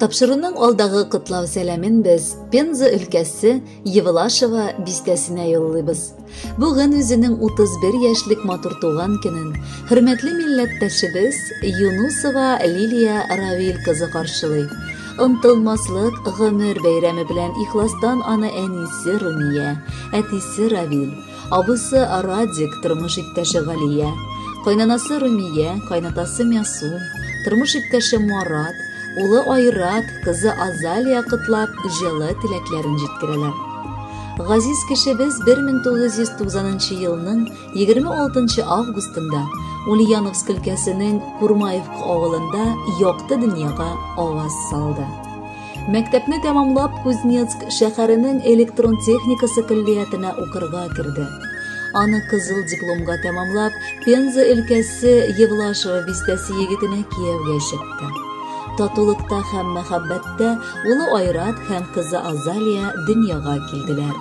Тапшыруның алдағы кытлау сәләмен біз Пенза өлкәсе Евлашева бистәсенә юллыйбыз. Бүген үзенең 31 яшьлек матур туган көнен хөрмәтле милләттәшебез Юнусова Лилия Равил кызы каршылый. Онтылмаслык гомер бәйрәме белән ихластан аны әнисе Румия, әтисе Равил, абысы Радик, тормыш иптәше Галия, кайнанасы Румия, кайнатасы Мясум, тормыш иптәше Марат, улы Айрат, кызы Азалия кытлап, җылы теләкләрен җиткерәләр. Газиз кешебез 1990 елның 26 августында Ульяновск өлкәсенең Курмаевка авылында якты дөньяга аваз салды. Мәктәпне тәмамлап, Кузнецк шәһәренең электрон техникасы көллиятенә укырга керде. Аны кызыл дипломга тәмамлап, Пенза өлкәсе Евлашева бистәсе егетенә кияүгә чыкты. Татулыкта һәм мәхәббәттә улы Айрат һәм кызы Азалия дөньяга килделәр.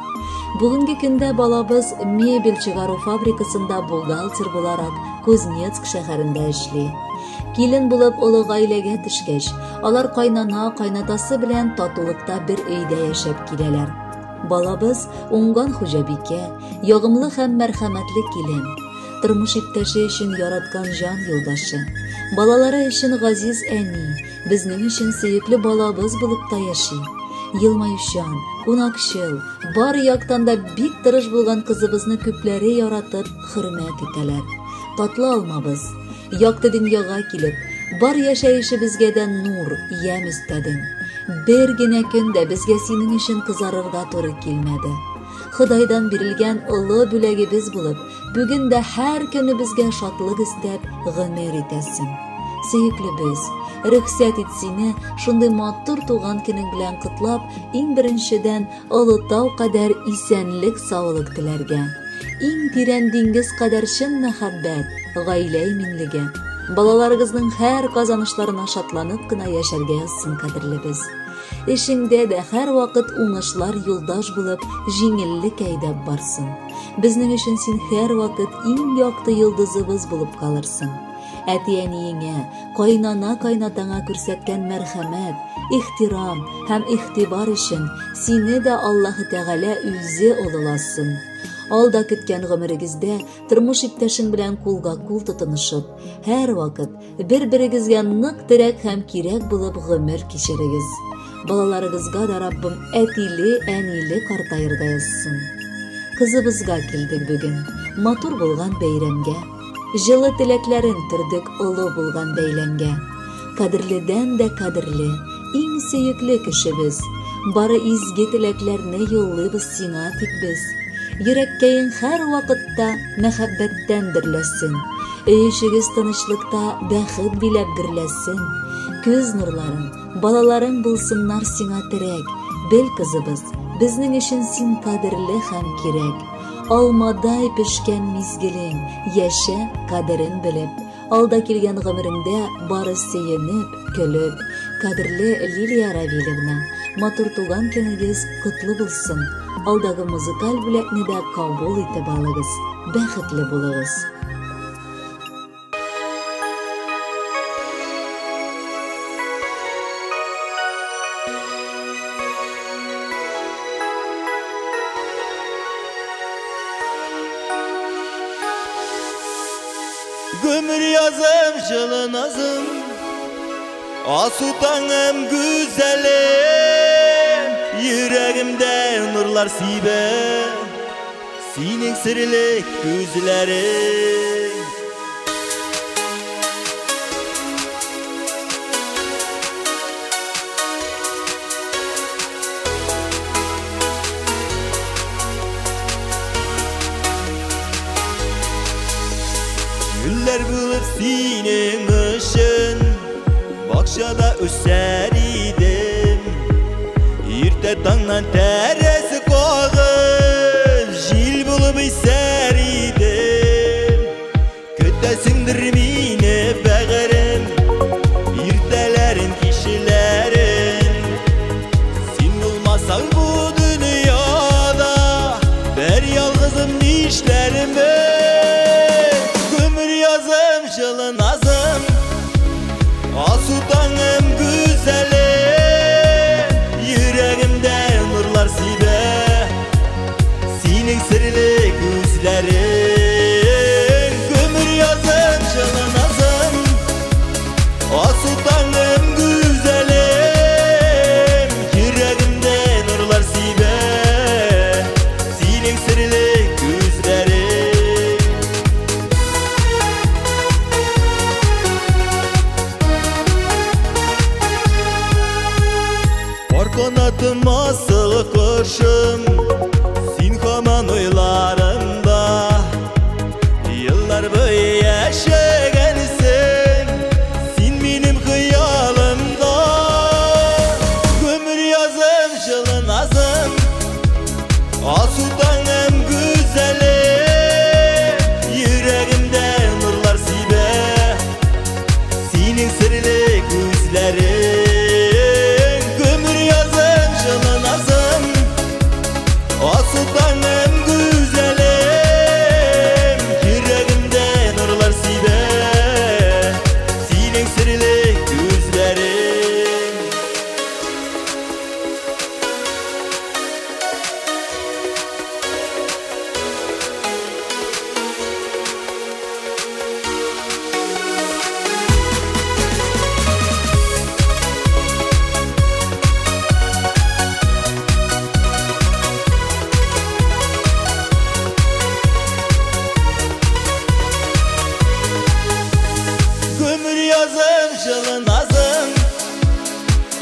Бүгенге көндә балабыз мебель чыгару фабрикасында бухгалтер буларак Кузнецк шәһәрендә эшли. Килен булып олы гаиләгә төшкәч, алар кайнана, кайнатасы белән татулыкта бер өйдә яшәп киләләр. Балабыз уңган хуҗабикә, ягымлы һәм мәрхәмәтле килен, тормыш иптәше өчен яраткан җан юлдашы, балалары өчен газиз әни, безнең өчен сөекле балабыз булып та яши. Елмайышан, кунакчыл, бар яктан да бик тырыш булган кызыбызны күпләре яратып, хөрмәт итәләр. Татлы алмабыз, якты дөньяга килеп, бар яшәешебезгә дә нур, ям өстәдең. Бер генә көндә безгә синең өчен кызарырга туры килмәде. Худайдан бирелгән олы бүләгебез булып, бүген дә һәр көне безгә шатлык өстәп гомер итәсең. Сөекле без, рөхсәт ит сине шундый матур туган көнең белән кытлап, иң беренчедән Олытау кадәр исәнлек, саулык теләргә. Иң тирән диңгез кадәр чын мәхәббәт, гаилә иминлеге. Балаларыгызның һәр казанышларына шатланып кына яшәргә язсын, кадерлебез. Эшеңдә дә һәр вакыт уңышлар юлдаш булып, җиңеллек әйдәп барсын. Безнең өчен син һәр вакыт иң якты йолдызыбыз булып калырсың. Әти-әниеңә, кайнана-кайнатаңа күрсәткән мәрхәмәт, ихтирам һәм игътибар өчен сине дә Аллаһы Тәгалә үзе олыласын. Алда көткән гомерегездә тормыш иптәшең белән кулга-кул тотынышып, һәр вакыт бер-берегезгә нык терәк һәм кирәк булып гомер кичерегез. Балаларыгызга да Раббым әтиле, әниле картаерга язсын. Кызыбызга килдек бүген, матур булган бәйрәмгә. Җылы теләкләрен төрдек олы булган бәйләмгә. Кадерледән дә кадерле, иң сөекле кешебез. Бары изге теләкләрне юллыйбыз сиңа тик без. Йөрәккәең һәр вакытта мәхәббәттән дөрләсен. Өешегез тынычлыкта бәхет биләп гөрләсен. Күз нурларың, балаларың булсыннар сиңа терәк. Бел кызыбыз, безнең өчен син кадерле һәм кирәк. Алмадай пешкән мизгелең, яшә кадерен белеп. Алда килгән гомереңдә бары сөенеп, көлеп. Кадерле Лилия Равиловна, матур туган көнегез котлы булсын. Алдагы музыкаль бүләкне дә кабул итеп алыгыз. Бәхетле булыгыз. Gömür yazım, жылы назым, асу таңым güzelim, yüreğimde nurlar sibe, senin sirlik gözlerin. Güller bulup senin ışın, bakşada öser idim. Irte tağdan teresi koğup, jil bulup iser idim. Kötesindir mine bəğerim, irtelerin kişilerin. Sen olmasan bu dünyada, ber yalğızım nişlerim жылы назым, асу таңым güzelim. Kanatım asılı kuşum, sen haman oylarımda. Yıllar boyu yaşagansen, sen benim hıyalımda. Ömür yazım şılın azım, asutanım güzeli. Yüreğimde nurlar sibe, senin sırlı gözlerin. Ömür yazım şılın azım, asutanım güzelim. Yüreğimde nurlar sibe, senin sırlı gözlerin. Ömür yazım şılın azım,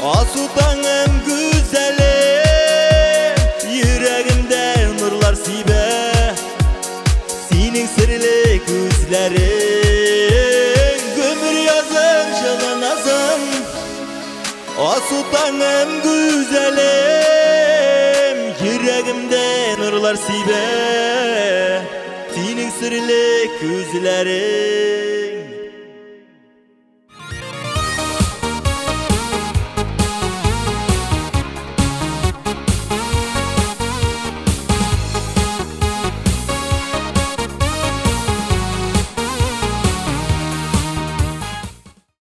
asutanım güzelim. Yüreğimde nurlar sibe, senin sırlı gözlerin. Ömür yazım şılın azım, asutanım güzelim. Yüreğimde nurlar sibe, senin sırlı gözlerin.